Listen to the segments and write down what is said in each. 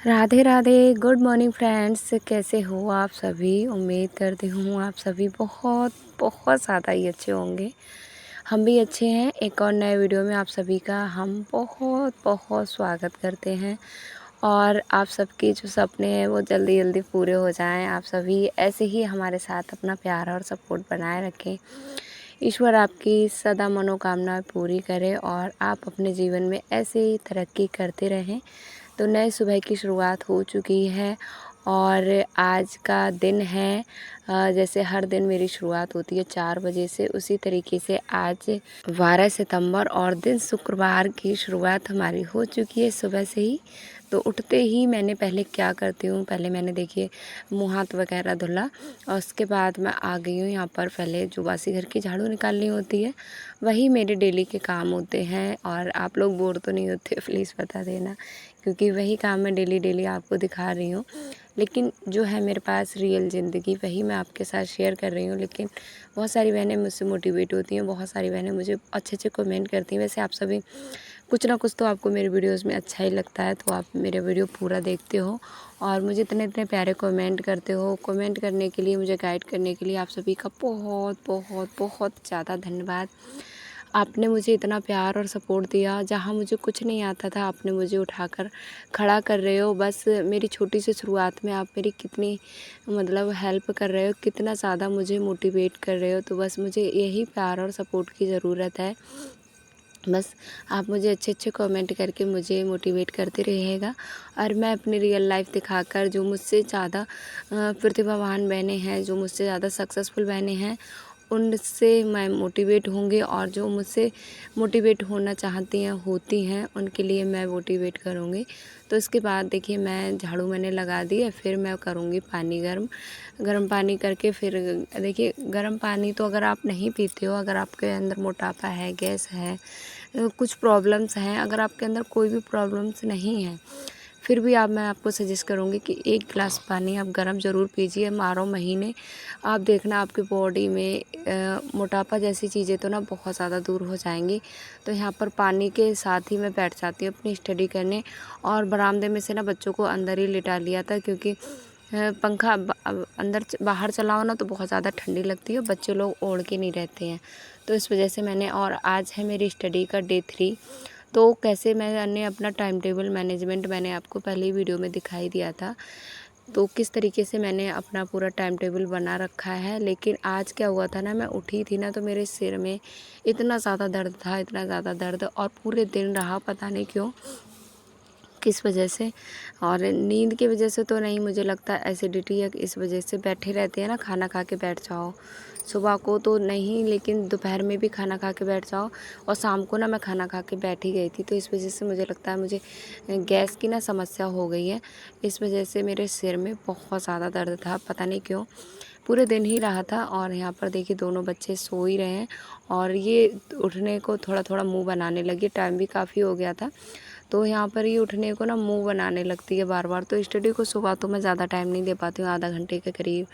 Radhe Radhe. Good morning friends, कैसे हो आप सभी। उम्मीद करती हूँ आप सभी बहुत बहुत ज़्यादा ही अच्छे होंगे। हम भी अच्छे हैं। एक और नए वीडियो में आप सभी का हम बहुत बहुत स्वागत करते हैं और आप सबके जो सपने हैं वो जल्दी जल्दी पूरे हो जाएं। आप सभी ऐसे ही हमारे साथ अपना प्यार और सपोर्ट बनाए रखें। ईश्वर आपकी सदा मनोकामना पूरी करे और आप अपने जीवन में ऐसे ही तरक्की करते रहें। तो नए सुबह की शुरुआत हो चुकी है और आज का दिन है जैसे हर दिन मेरी शुरुआत होती है 4 बजे से, उसी तरीके से आज 12 सितंबर और दिन शुक्रवार की शुरुआत हमारी हो चुकी है सुबह से ही। तो उठते ही मैंने पहले क्या करती हूँ, पहले मैंने देखिए मुँह हाथ वगैरह धुला और उसके बाद मैं आ गई हूँ यहाँ पर। पहले जो बासी घर की झाड़ू निकालनी होती है वही मेरे डेली के काम होते हैं। और आप लोग बोर तो नहीं होते प्लीज़ बता देना, क्योंकि वही काम मैं डेली डेली आपको दिखा रही हूँ। लेकिन जो है मेरे पास रियल ज़िंदगी वही मैं आपके साथ शेयर कर रही हूँ। लेकिन बहुत सारी बहनें मुझसे मोटिवेट होती हैं, बहुत सारी बहनें मुझे अच्छे अच्छे कमेंट करती हैं। वैसे आप सभी कुछ ना कुछ तो आपको मेरे वीडियोस में अच्छा ही लगता है, तो आप मेरे वीडियो पूरा देखते हो और मुझे इतने इतने प्यारे कमेंट करते हो। कमेंट करने के लिए, मुझे गाइड करने के लिए आप सभी का बहुत बहुत बहुत ज़्यादा धन्यवाद। आपने मुझे इतना प्यार और सपोर्ट दिया। जहाँ मुझे कुछ नहीं आता था आपने मुझे उठाकर खड़ा कर रहे हो। बस मेरी छोटी सी शुरुआत में आप मेरी कितनी मतलब हेल्प कर रहे हो, कितना ज़्यादा मुझे मोटिवेट कर रहे हो। तो बस मुझे यही प्यार और सपोर्ट की ज़रूरत है। बस आप मुझे अच्छे अच्छे कमेंट करके मुझे मोटिवेट करते रहिएगा और मैं अपनी रियल लाइफ दिखाकर जो मुझसे ज़्यादा प्रतिभावान बहनें हैं, जो मुझसे ज़्यादा सक्सेसफुल बहनें हैं, उनसे मैं मोटिवेट होंगी और जो मुझसे मोटिवेट होना चाहती हैं, होती हैं, उनके लिए मैं मोटिवेट करूँगी। तो इसके बाद देखिए मैं झाड़ू मैंने लगा दी है, फिर मैं करूँगी पानी गर्म। गर्म पानी करके फिर देखिए गर्म पानी तो अगर आप नहीं पीते हो, अगर आपके अंदर मोटापा है, गैस है, कुछ प्रॉब्लम्स हैं, अगर आपके अंदर कोई भी प्रॉब्लम्स नहीं है, फिर भी मैं आपको सजेस्ट करूँगी कि 1 गिलास पानी आप गर्म ज़रूर पीजिए। 12 महीने आप देखना आपकी बॉडी में मोटापा जैसी चीज़ें तो ना बहुत ज़्यादा दूर हो जाएंगी। तो यहाँ पर पानी के साथ ही मैं बैठ जाती हूँ अपनी स्टडी करने और बरामदे में से ना बच्चों को अंदर ही लिटा लिया था, क्योंकि पंखा अंदर बाहर चलाओ ना तो बहुत ज़्यादा ठंडी लगती है, बच्चे लोग ओढ़ के नहीं रहते हैं। तो इस वजह से मैंने, और आज है मेरी स्टडी का डे 3। तो कैसे मैंने अपना टाइम टेबल मैनेजमेंट मैंने आपको पहले वीडियो में दिखाई दिया था, तो किस तरीके से मैंने अपना पूरा टाइम टेबल बना रखा है। लेकिन आज क्या हुआ था ना, मैं उठी थी ना तो मेरे सिर में इतना ज़्यादा दर्द था, इतना ज़्यादा दर्द, और पूरे दिन रहा, पता नहीं क्यों, किस वजह से। और नींद की वजह से तो नहीं, मुझे लगता है एसिडिटी है, इस वजह से बैठे रहते हैं ना, खाना खा के बैठ जाओ सुबह को तो नहीं, लेकिन दोपहर में भी खाना खा के बैठ जाओ, और शाम को ना मैं खाना खा के बैठ ही गई थी। तो इस वजह से मुझे लगता है मुझे गैस की ना समस्या हो गई है। इस वजह से मेरे सिर में बहुत ज़्यादा दर्द था, पता नहीं क्यों, पूरे दिन ही रहा था। और यहाँ पर देखिए दोनों बच्चे सो ही रहे हैं और ये उठने को थोड़ा थोड़ा मुँह बनाने लगी, टाइम भी काफ़ी हो गया था। तो यहाँ पर ये उठने को ना मुँह बनाने लगती है बार बार। तो स्टडी को सुबह तो मैं ज़्यादा टाइम नहीं दे पाती हूँ, आधा घंटे के करीब,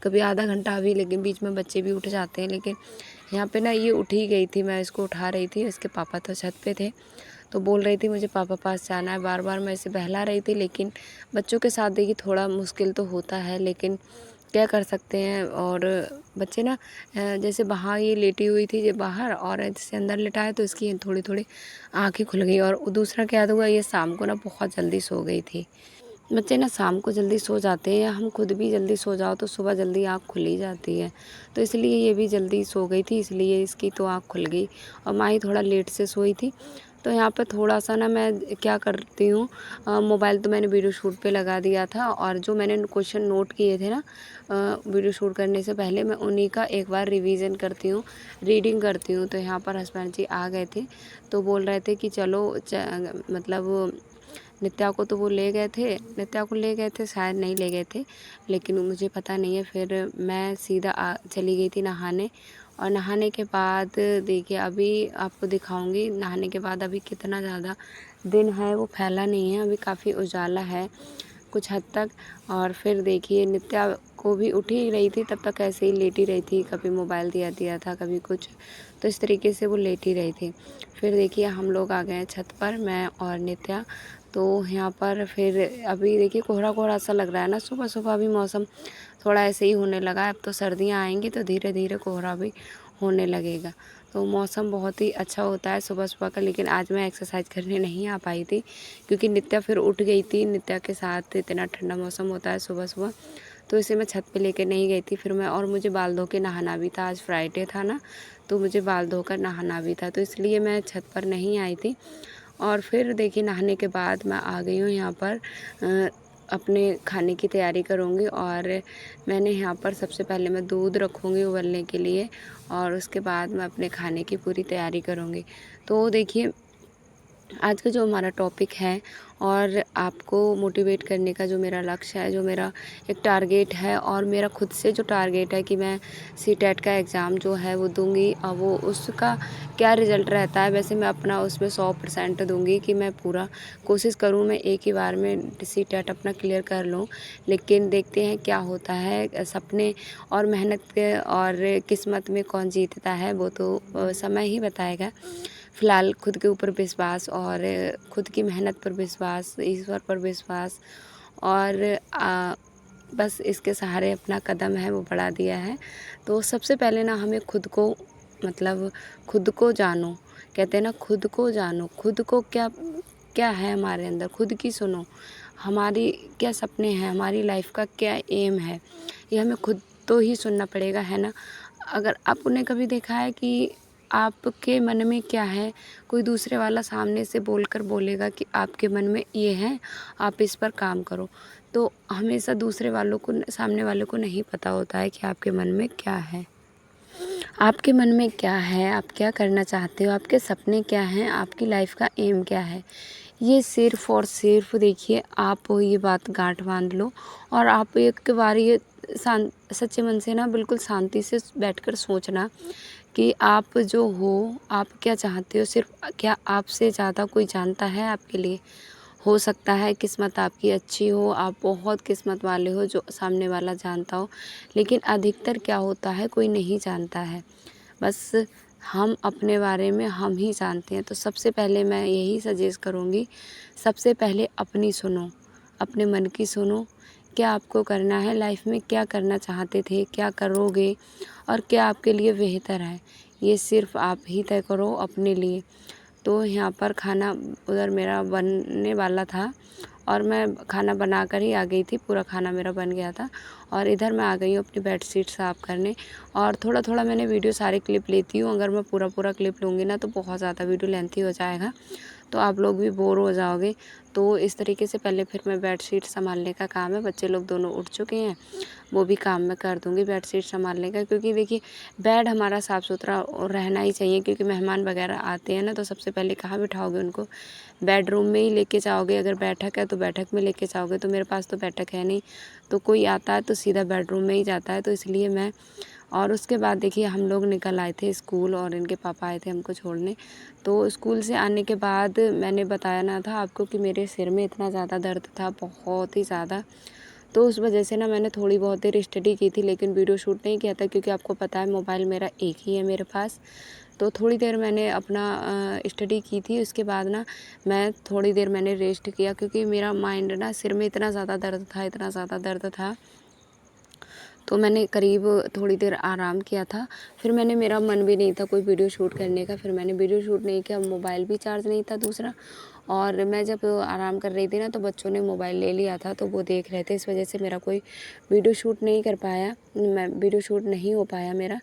कभी आधा घंटा भी, लेकिन बीच में बच्चे भी उठ जाते हैं। लेकिन यहाँ पे ना ये उठ ही गई थी, मैं इसको उठा रही थी, इसके पापा तो छत पे थे, तो बोल रही थी मुझे पापा पास जाना है, बार बार मैं इसे बहला रही थी। लेकिन बच्चों के साथ देखिए थोड़ा मुश्किल तो होता है, लेकिन क्या कर सकते हैं। और बच्चे ना जैसे वहाँ ये लेटी हुई थी ये बाहर, और जैसे अंदर लिटाए तो इसकी थोड़ी थोड़ी आँखें खुल गई। और दूसरा क्या हुआ, ये शाम को ना बहुत जल्दी सो गई थी। बच्चे ना शाम को जल्दी सो जाते हैं, या हम खुद भी जल्दी सो जाओ तो सुबह जल्दी आँख खुल ही जाती है। तो इसलिए ये भी जल्दी सो गई थी, इसलिए इसकी तो आँख खुल गई। और माही थोड़ा लेट से सोई थी। तो यहाँ पर थोड़ा सा ना मैं क्या करती हूँ, मोबाइल तो मैंने वीडियो शूट पे लगा दिया था, और जो मैंने क्वेश्चन नोट किए थे ना वीडियो शूट करने से पहले, मैं उन्हीं का एक बार रिवीजन करती हूँ, रीडिंग करती हूँ। तो यहाँ पर हस्बैंड जी आ गए थे, तो बोल रहे थे कि चलो मतलब नित्या को तो वो ले गए थे, नित्या को ले गए थे, शायद नहीं ले गए थे, लेकिन मुझे पता नहीं है। फिर मैं सीधा चली गई थी नहाने, और नहाने के बाद देखिए अभी आपको दिखाऊंगी, नहाने के बाद अभी कितना ज़्यादा दिन है वो फैला नहीं है, अभी काफ़ी उजाला है कुछ हद तक। और फिर देखिए नित्या को भी उठी ही रही थी, तब तक ऐसे ही लेटी रही थी, कभी मोबाइल दिया दिया था, कभी कुछ, तो इस तरीके से वो लेटी रही थी। फिर देखिए हम लोग आ गए छत पर, मैं और नित्या। तो यहाँ पर फिर अभी देखिए कोहरा कोहरा सा लग रहा है ना, सुबह सुबह अभी मौसम थोड़ा ऐसे ही होने लगा है। अब तो सर्दियाँ आएंगी तो धीरे धीरे कोहरा भी होने लगेगा। तो मौसम बहुत ही अच्छा होता है सुबह सुबह का। लेकिन आज मैं एक्सरसाइज करने नहीं आ पाई थी क्योंकि नित्या फिर उठ गई थी। नित्या के साथ इतना ठंडा मौसम होता है सुबह सुबह, तो इसे मैं छत पे लेके नहीं गई थी। फिर मैं, और मुझे बाल धो के नहाना भी था, आज फ्राइडे था ना, तो मुझे बाल धोकर नहाना भी था, तो इसलिए मैं छत पर नहीं आई थी। और फिर देखिए नहाने के बाद मैं आ गई हूँ यहाँ पर अपने खाने की तैयारी करूँगी। और मैंने यहाँ पर सबसे पहले मैं दूध रखूँगी उबलने के लिए, और उसके बाद मैं अपने खाने की पूरी तैयारी करूँगी। तो देखिए आज का जो हमारा टॉपिक है, और आपको मोटिवेट करने का जो मेरा लक्ष्य है, जो मेरा एक टारगेट है, और मेरा खुद से जो टारगेट है कि मैं सीटेट का एग्ज़ाम जो है वो दूंगी, और वो उसका क्या रिज़ल्ट रहता है, वैसे मैं अपना उसमें 100% दूंगी कि मैं पूरा कोशिश करूं मैं एक ही बार में सीटेट अपना क्लियर कर लूं। लेकिन देखते हैं क्या होता है, सपने और मेहनत और किस्मत में कौन जीतता है वो तो समय ही बताएगा। फ़िलहाल खुद के ऊपर विश्वास, और खुद की मेहनत पर विश्वास, ईश्वर पर विश्वास, और बस इसके सहारे अपना कदम है वो बढ़ा दिया है। तो सबसे पहले ना हमें खुद को, मतलब खुद को जानो, कहते हैं ना खुद को जानो, खुद को क्या क्या है हमारे अंदर, खुद की सुनो, हमारी क्या सपने हैं, हमारी लाइफ का क्या एम है, ये हमें खुद तो ही सुनना पड़ेगा, है ना। अगर आपने कभी देखा है कि आपके मन में क्या है, कोई दूसरे वाला सामने से बोलकर बोलेगा कि आपके मन में ये है, आप इस पर काम करो, तो हमेशा दूसरे वालों को, सामने वालों को नहीं पता होता है कि आपके मन में क्या है। आपके मन में क्या है, आप क्या करना चाहते हो, आपके सपने क्या हैं, आपकी लाइफ का एम क्या है, ये सिर्फ़ और सिर्फ देखिए आप ये बात गांठ बांध लो, और आप एक बार ये सच्चे मन से ना बिल्कुल शांति से बैठकर सोचना कि आप जो हो, आप क्या चाहते हो, सिर्फ क्या आपसे ज़्यादा कोई जानता है आपके लिए। हो सकता है किस्मत आपकी अच्छी हो, आप बहुत किस्मत वाले हो जो सामने वाला जानता हो, लेकिन अधिकतर क्या होता है कोई नहीं जानता है। बस हम अपने बारे में हम ही जानते हैं। तो सबसे पहले मैं यही सजेस्ट करूँगी, सबसे पहले अपनी सुनो, अपने मन की सुनो, क्या आपको करना है लाइफ में, क्या करना चाहते थे, क्या करोगे, और क्या आपके लिए बेहतर है, ये सिर्फ़ आप ही तय करो अपने लिए। तो यहाँ पर खाना उधर मेरा बनने वाला था, और मैं खाना बनाकर ही आ गई थी, पूरा खाना मेरा बन गया था। और इधर मैं आ गई हूँ अपनी बेडशीट साफ़ करने, और थोड़ा थोड़ा मैंने वीडियो सारे क्लिप लेती हूँ। अगर मैं पूरा पूरा क्लिप लूँगी ना तो बहुत ज़्यादा वीडियो लेंथी हो जाएगा, तो आप लोग भी बोर हो जाओगे। तो इस तरीके से पहले फिर मैं बेडशीट संभालने का काम है, बच्चे लोग दोनों उठ चुके हैं, वो भी काम मैं कर दूँगी बेडशीट संभालने का। क्योंकि देखिए बेड हमारा साफ़ सुथरा रहना ही चाहिए, क्योंकि मेहमान वगैरह आते हैं ना, तो सबसे पहले कहाँ बिठाओगे उनको, बेडरूम में ही लेके जाओगे। अगर बैठक है तो बैठक में लेके जाओगे, तो मेरे पास तो बैठक है नहीं, तो कोई आता है तो सीधा बेडरूम में ही जाता है, तो इसलिए मैं। और उसके बाद देखिए हम लोग निकल आए थे स्कूल, और इनके पापा आए थे हमको छोड़ने। तो स्कूल से आने के बाद मैंने बताया ना था आपको कि मेरे सिर में इतना ज़्यादा दर्द था, बहुत ही ज़्यादा। तो उस वजह से ना मैंने थोड़ी बहुत देर स्टडी की थी, लेकिन वीडियो शूट नहीं किया था, क्योंकि आपको पता है मोबाइल मेरा एक ही है मेरे पास। तो थोड़ी देर मैंने अपना स्टडी की थी, उसके बाद ना मैं थोड़ी देर मैंने रेस्ट किया, क्योंकि मेरा माइंड ना, सिर में इतना ज़्यादा दर्द था, इतना ज़्यादा दर्द था। तो मैंने करीब थोड़ी देर आराम किया था। फिर मैंने, मेरा मन भी नहीं था कोई वीडियो शूट करने का, फिर मैंने वीडियो शूट नहीं किया, मोबाइल भी चार्ज नहीं था दूसरा। और मैं जब आराम कर रही थी ना, तो बच्चों ने मोबाइल ले लिया था, तो वो देख रहे थे, इस वजह से मेरा कोई वीडियो शूट नहीं कर पाया, मैं वीडियो शूट नहीं हो पाया मेरा।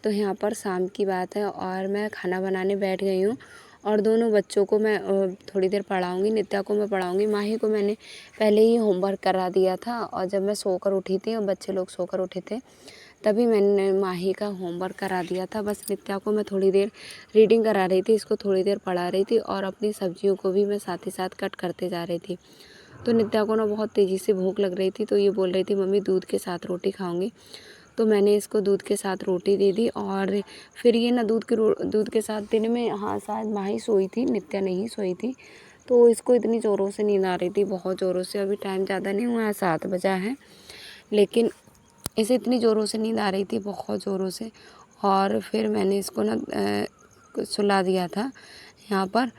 तो यहाँ पर शाम की बात है, और मैं खाना बनाने बैठ गई हूँ, और दोनों बच्चों को मैं थोड़ी देर पढ़ाऊँगी। नित्या को मैं पढ़ाऊँगी, माही को मैंने पहले ही होमवर्क करा दिया था, और जब मैं सोकर उठी थी और बच्चे लोग सोकर उठे थे, तभी मैंने माही का होमवर्क करा दिया था। बस नित्या को मैं थोड़ी देर रीडिंग करा रही थी, इसको थोड़ी देर पढ़ा रही थी, और अपनी सब्जियों को भी मैं साथ ही साथ कट करते जा रही थी। तो नित्या को ना बहुत तेज़ी से भूख लग रही थी, तो ये बोल रही थी मम्मी दूध के साथ रोटी खाऊंगी। तो मैंने इसको दूध के साथ रोटी दे दी, और फिर ये ना दूध के साथ दिन में, हाँ शायद माही सोई थी, नित्या नहीं सोई थी। तो इसको इतनी ज़ोरों से नींद आ रही थी, बहुत ज़ोरों से। अभी टाइम ज़्यादा नहीं हुआ है, 7 बजा है, लेकिन इसे इतनी ज़ोरों से नींद आ रही थी, बहुत ज़ोरों से। और फिर मैंने इसको ना सुला दिया था यहाँ पर।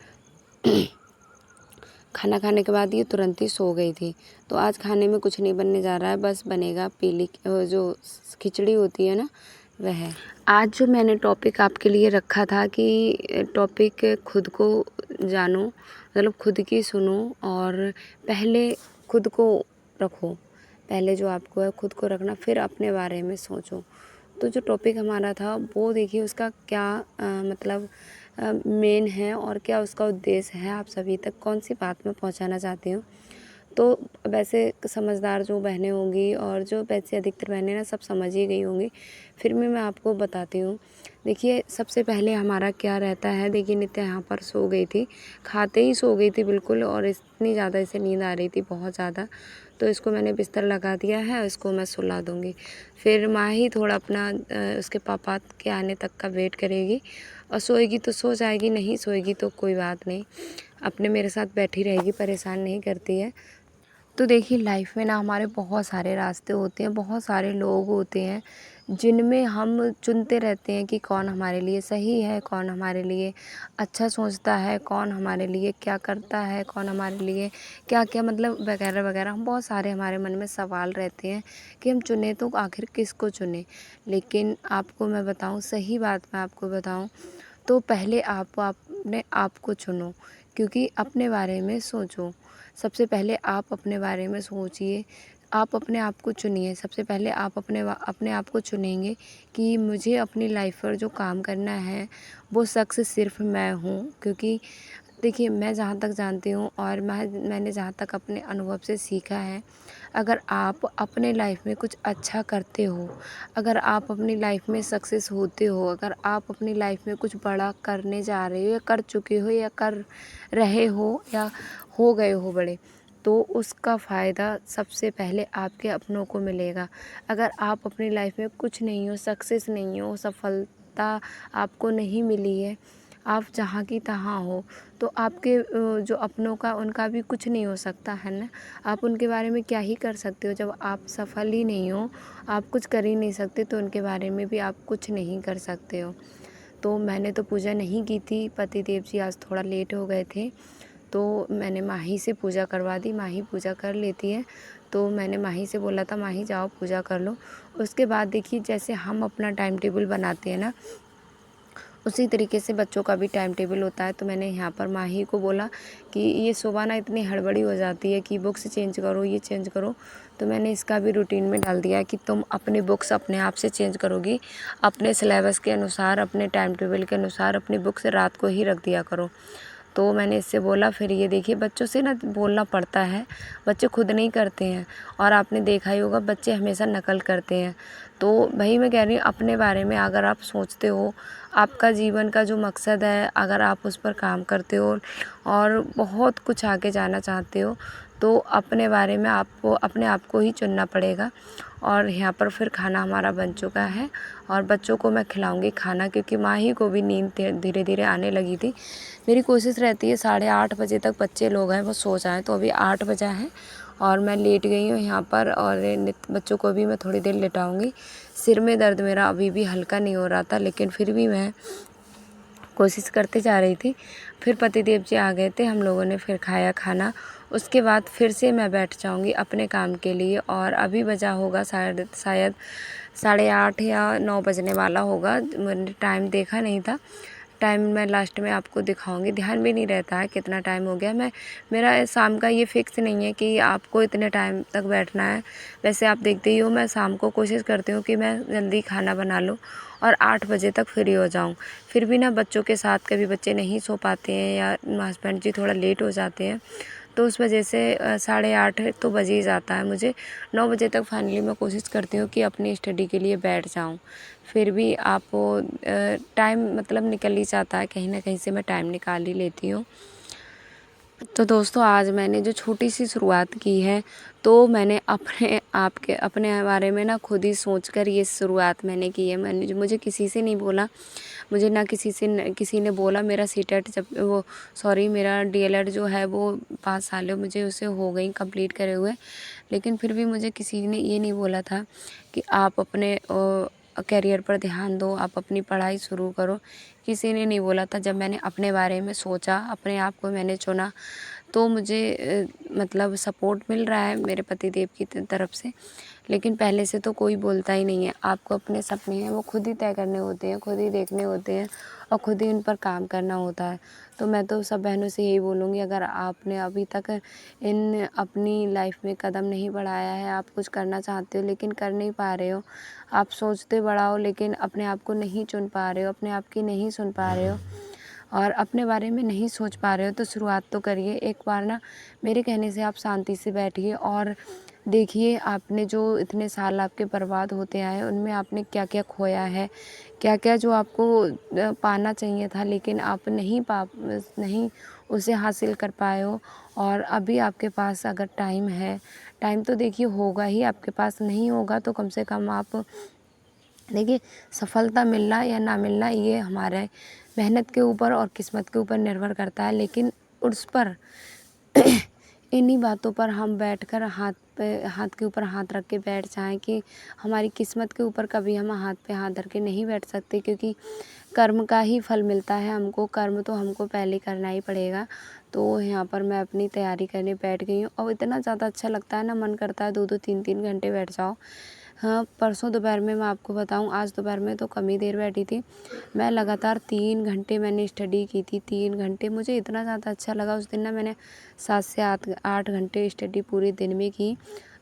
खाना खाने के बाद ये तुरंत ही सो गई थी। तो आज खाने में कुछ नहीं बनने जा रहा है, बस बनेगा पीली जो खिचड़ी होती है ना, वह। आज जो मैंने टॉपिक आपके लिए रखा था कि टॉपिक खुद को जानो, मतलब खुद की सुनो और पहले खुद को रखो। पहले जो आपको है खुद को रखना, फिर अपने बारे में सोचो। तो जो टॉपिक हमारा था वो देखिए उसका क्या मतलब मेन है और क्या उसका उद्देश्य है, आप सभी तक कौन सी बात मैं पहुंचाना चाहती हूँ। तो वैसे समझदार जो बहनें होंगी और जो वैसे अधिकतर बहनें ना सब समझ ही गई होंगी, फिर भी मैं आपको बताती हूँ। देखिए सबसे पहले हमारा क्या रहता है, देखिए नित्या यहाँ पर सो गई थी, खाते ही सो गई थी बिल्कुल, और इतनी ज़्यादा इसे नींद आ रही थी, बहुत ज़्यादा। तो इसको मैंने बिस्तर लगा दिया है, इसको मैं सुला दूँगी। फिर माँ ही थोड़ा अपना उसके पापा के आने तक का वेट करेगी, और सोएगी तो सो जाएगी, नहीं सोएगी तो कोई बात नहीं, अपने मेरे साथ बैठी रहेगी, परेशान नहीं करती है। तो देखिए लाइफ में ना हमारे बहुत सारे रास्ते होते हैं, बहुत सारे लोग होते हैं जिनमें हम चुनते रहते हैं कि कौन हमारे लिए सही है, कौन हमारे लिए अच्छा सोचता है, कौन हमारे लिए क्या करता है, कौन हमारे लिए क्या क्या मतलब वगैरह वगैरह। हम बहुत सारे हमारे मन में सवाल रहते हैं कि हम चुने तो आखिर किसको चुने। लेकिन आपको मैं बताऊं, सही बात मैं आपको बताऊं, तो पहले आप अपने आप को चुनो, क्योंकि अपने बारे में सोचो। सबसे पहले आप अपने बारे में सोचिए, आप अपने आप को चुनिए। सबसे पहले आप अपने आप को चुनेंगे कि मुझे अपनी लाइफ पर जो काम करना है वो शख्स सिर्फ मैं हूँ। क्योंकि देखिए मैं जहाँ तक जानती हूँ और मैंने जहाँ तक अपने अनुभव से सीखा है, अगर आप अपने लाइफ में कुछ अच्छा करते हो, अगर आप अपनी लाइफ में सक्सेस होते हो, अगर आप अपनी लाइफ में कुछ बड़ा करने जा रहे हो या कर चुके हो या कर रहे हो या हो गए हो बड़े, तो उसका फ़ायदा सबसे पहले आपके अपनों को मिलेगा। अगर आप अपनी लाइफ में कुछ नहीं हो, सक्सेस नहीं हो, सफलता आपको नहीं मिली है, आप जहाँ की तहाँ हो, तो आपके जो अपनों का उनका भी कुछ नहीं हो सकता है ना। आप उनके बारे में क्या ही कर सकते हो, जब आप सफल ही नहीं हो, आप कुछ कर ही नहीं सकते, तो उनके बारे में भी आप कुछ नहीं कर सकते हो। तो मैंने तो पूजा नहीं की थी, पतिदेव जी आज थोड़ा लेट हो गए थे, तो मैंने माही से पूजा करवा दी। माही पूजा कर लेती है, तो मैंने माही से बोला था माही जाओ पूजा कर लो। उसके बाद देखिए जैसे हम अपना टाइम टेबल बनाते हैं ना, उसी तरीके से बच्चों का भी टाइम टेबल होता है। तो मैंने यहाँ पर माही को बोला कि ये सुबह ना इतनी हड़बड़ी हो जाती है कि बुक्स चेंज करो, ये चेंज करो, तो मैंने इसका भी रूटीन में डाल दिया कि तुम अपनी बुक्स अपने आप से चेंज करोगी, अपने सिलेबस के अनुसार, अपने टाइम टेबल के अनुसार अपनी बुक्स रात को ही रख दिया करो। तो मैंने इससे बोला। फिर ये देखिए बच्चों से ना बोलना पड़ता है, बच्चे खुद नहीं करते हैं, और आपने देखा ही होगा बच्चे हमेशा नकल करते हैं। तो वही मैं कह रही हूँ, अपने बारे में अगर आप सोचते हो, आपका जीवन का जो मकसद है अगर आप उस पर काम करते हो और बहुत कुछ आगे जाना चाहते हो, तो अपने बारे में आपको अपने आप को ही चुनना पड़ेगा। और यहाँ पर फिर खाना हमारा बन चुका है और बच्चों को मैं खिलाऊंगी खाना, क्योंकि माँ ही को भी नींद धीरे धीरे आने लगी थी। मेरी कोशिश रहती है 8:30 बजे तक बच्चे लोग हैं वो सो जाएं, तो अभी 8 बजा है और मैं लेट गई हूँ यहाँ पर, और बच्चों को भी मैं थोड़ी देर लेटाऊंगी। सिर में दर्द मेरा अभी भी हल्का नहीं हो रहा था, लेकिन फिर भी मैं कोशिश करते जा रही थी। फिर पतिदेव जी आ गए थे, हम लोगों ने फिर खाया खाना। उसके बाद फिर से मैं बैठ जाऊंगी अपने काम के लिए, और अभी बजा होगा शायद 8:30 या 9 बजने वाला होगा, मैंने टाइम देखा नहीं था। टाइम मैं लास्ट में आपको दिखाऊंगी, ध्यान भी नहीं रहता है कितना टाइम हो गया। मेरा शाम का ये फिक्स नहीं है कि आपको इतने टाइम तक बैठना है। वैसे आप देखते ही हो मैं शाम को कोशिश करती हूँ कि मैं जल्दी खाना बना लूँ और 8 बजे तक फ्री हो जाऊँ। फिर भी ना बच्चों के साथ कभी बच्चे नहीं सो पाते हैं या हस्बैंड जी थोड़ा लेट हो जाते हैं, तो उस वजह से 8:30 तो बज ही जाता है मुझे। 9 बजे तक फाइनली मैं कोशिश करती हूँ कि अपनी स्टडी के लिए बैठ जाऊँ। फिर भी आप टाइम मतलब निकल ही जाता है, कहीं ना कहीं से मैं टाइम निकाल ही लेती हूँ। तो दोस्तों आज मैंने जो छोटी सी शुरुआत की है, तो मैंने अपने बारे में ना खुद ही सोचकर ये शुरुआत मैंने की है। मुझे किसी से नहीं बोला, मुझे ना किसी ने बोला। मेरा सीटेट जब वो सॉरी मेरा डीएलएड जो है वो 5 सालों मुझे उसे हो गई कंप्लीट करे हुए, लेकिन फिर भी मुझे किसी ने ये नहीं बोला था कि आप अपने करियर पर ध्यान दो, आप अपनी पढ़ाई शुरू करो। किसी ने नहीं बोला था। जब मैंने अपने बारे में सोचा, अपने आप को मैंने चुना, तो मुझे मतलब सपोर्ट मिल रहा है मेरे पतिदेव की तरफ से। लेकिन पहले से तो कोई बोलता ही नहीं है। आपको अपने सपने हैं वो खुद ही तय करने होते हैं, खुद ही देखने होते हैं और खुद ही उन पर काम करना होता है। तो मैं तो सब बहनों से यही बोलूँगी, अगर आपने अभी तक इन अपनी लाइफ में कदम नहीं बढ़ाया है, आप कुछ करना चाहते हो लेकिन कर नहीं पा रहे हो, आप सोचते बड़ा हो लेकिन अपने आप को नहीं चुन पा रहे हो, अपने आप की नहीं सुन पा रहे हो और अपने बारे में नहीं सोच पा रहे हो, तो शुरुआत तो करिए। एक बार ना मेरे कहने से आप शांति से बैठिए और देखिए आपने जो इतने साल आपके बर्बाद होते आए उनमें आपने क्या क्या खोया है, क्या क्या जो आपको पाना चाहिए था लेकिन आप नहीं उसे हासिल कर पाए हो। और अभी आपके पास अगर टाइम है, टाइम तो देखिए होगा ही आपके पास, नहीं होगा तो कम से कम आप देखिए, सफलता मिलना या ना मिलना ये हमारे मेहनत के ऊपर और किस्मत के ऊपर निर्भर करता है। लेकिन उस पर इन्हीं बातों पर हम बैठकर हाथ के ऊपर हाथ रख के बैठ जाएं कि हमारी किस्मत के ऊपर कभी हम हाथ पे हाथ धर के नहीं बैठ सकते, क्योंकि कर्म का ही फल मिलता है हमको। कर्म तो हमको पहले करना ही पड़ेगा। तो यहाँ पर मैं अपनी तैयारी करने बैठ गई हूँ और इतना ज़्यादा अच्छा लगता है ना, मन करता है 2-2 3-3 घंटे बैठ जाओ। हाँ, परसों दोपहर में मैं आपको बताऊँ, आज दोपहर में तो कम ही देर बैठी थी। मैं लगातार 3 घंटे मैंने स्टडी की थी, 3 घंटे। मुझे इतना ज़्यादा अच्छा लगा उस दिन ना, मैंने 7 से 8 घंटे स्टडी पूरे दिन में की।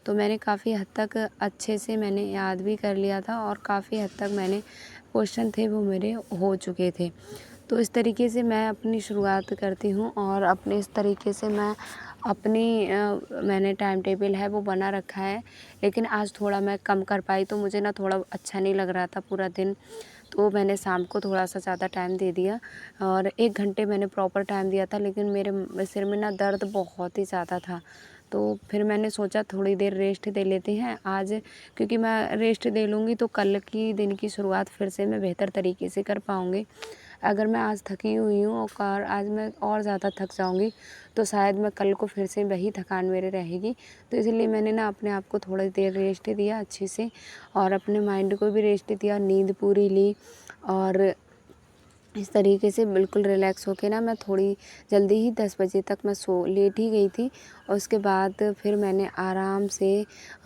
तो मैंने काफ़ी हद तक अच्छे से मैंने याद भी कर लिया था और काफ़ी हद तक मैंने क्वेश्चन थे वो मेरे हो चुके थे। तो इस तरीके से मैं अपनी शुरुआत करती हूँ और अपने इस तरीके से मैं अपनी मैंने टाइम टेबल है वो बना रखा है। लेकिन आज थोड़ा मैं कम कर पाई, तो मुझे ना थोड़ा अच्छा नहीं लग रहा था पूरा दिन, तो मैंने शाम को थोड़ा-सा ज़्यादा टाइम दे दिया और 1 घंटे मैंने प्रॉपर टाइम दिया था। लेकिन मेरे सिर में ना दर्द बहुत ही ज़्यादा था। तो फिर मैंने सोचा थोड़ी देर रेस्ट दे लेते हैं आज, क्योंकि मैं रेस्ट ले लूँगी तो कल की दिन की शुरुआत फिर से मैं बेहतर तरीके से कर पाऊँगी। अगर मैं आज थकी हुई हूँ और आज मैं और ज़्यादा थक जाऊँगी, तो शायद मैं कल को फिर से वही थकान मेरे रहेगी। तो इसलिए मैंने ना अपने आप को थोड़ी देर रेस्ट दिया अच्छे से और अपने माइंड को भी रेस्ट दिया, नींद पूरी ली और इस तरीके से बिल्कुल रिलैक्स होके ना मैं थोड़ी जल्दी ही 10 बजे तक मैं लेट ही गई थी। और उसके बाद फिर मैंने आराम से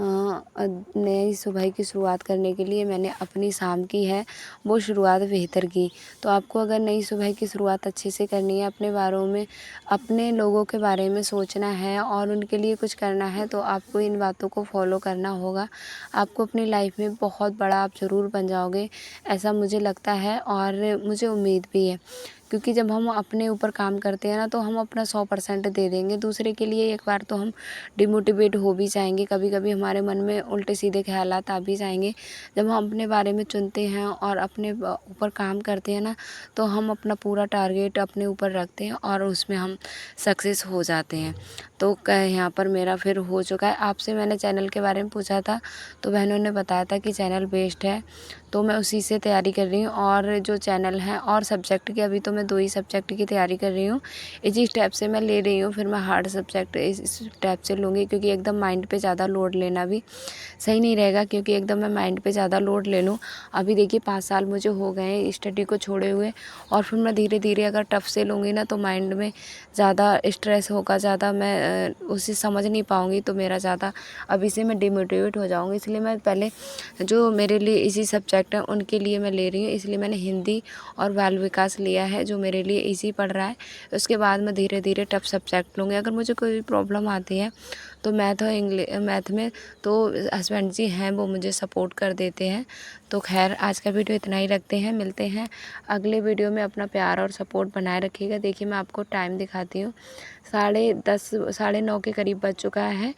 नई सुबह की शुरुआत करने के लिए मैंने अपनी शाम की है वो शुरुआत बेहतर की। तो आपको अगर नई सुबह की शुरुआत अच्छे से करनी है, अपने बारों में, अपने लोगों के बारे में सोचना है और उनके लिए कुछ करना है, तो आपको इन बातों को फॉलो करना होगा। आपको अपनी लाइफ में बहुत बड़ा आप ज़रूर बन जाओगे, ऐसा मुझे लगता है और मुझे उम्मीद भी है। क्योंकि जब हम अपने ऊपर काम करते हैं ना, तो हम अपना 100% दे देंगे। दूसरे के लिए एक बार तो हम डिमोटिवेट हो भी जाएँगे, कभी-कभी हमारे मन में उल्टे-सीधे ख़्यालात आ भी जाएँगे। जब हम अपने बारे में चुनते हैं और अपने ऊपर काम करते हैं ना, तो हम अपना पूरा टारगेट अपने ऊपर रखते हैं और उसमें हम सक्सेस हो जाते हैं। तो यहाँ पर मेरा फिर हो चुका है। आपसे मैंने चैनल के बारे में पूछा था, तो बहनों ने बताया था कि चैनल बेस्ड है, तो मैं उसी से तैयारी कर रही हूँ। और जो चैनल है और सब्जेक्ट की, अभी तो मैं 2 ही सब्जेक्ट की तैयारी कर रही हूँ। इसी स्टेप से मैं ले रही हूँ, फिर मैं हार्ड सब्जेक्ट इस स्टेप से लूँगी, क्योंकि एकदम माइंड पे ज़्यादा लोड लेना भी सही नहीं रहेगा। क्योंकि एकदम मैं माइंड पे ज़्यादा लोड ले लूँ, अभी देखिए 5 साल मुझे हो गए हैं स्टडी को छोड़े हुए, और फिर मैं धीरे-धीरे अगर टफ से लूँगी ना, तो माइंड में ज़्यादा स्ट्रेस होगा, ज़्यादा मैं उसे समझ नहीं पाऊँगी, तो मेरा ज़्यादा अभी से मैं डिमोटिवेट हो जाऊँगी। इसलिए मैं पहले जो मेरे लिए इजी सब्जेक्ट हैं उनके लिए मैं ले रही हूँ। इसलिए मैंने हिंदी और बाल विकास लिया है, जो मेरे लिए इजी पड़ रहा है। उसके बाद मैं धीरे-धीरे टफ सब्जेक्ट लूँगी। अगर मुझे कोई प्रॉब्लम आती है तो मैथ में तो हस्बैंड जी हैं, वो मुझे सपोर्ट कर देते हैं। तो ख़ैर आज का वीडियो इतना ही रखते हैं, मिलते हैं अगले वीडियो में। अपना प्यार और सपोर्ट बनाए रखिएगा। देखिए मैं आपको टाइम दिखाती हूँ, 10:30 साढ़े 9 के करीब बज चुका है।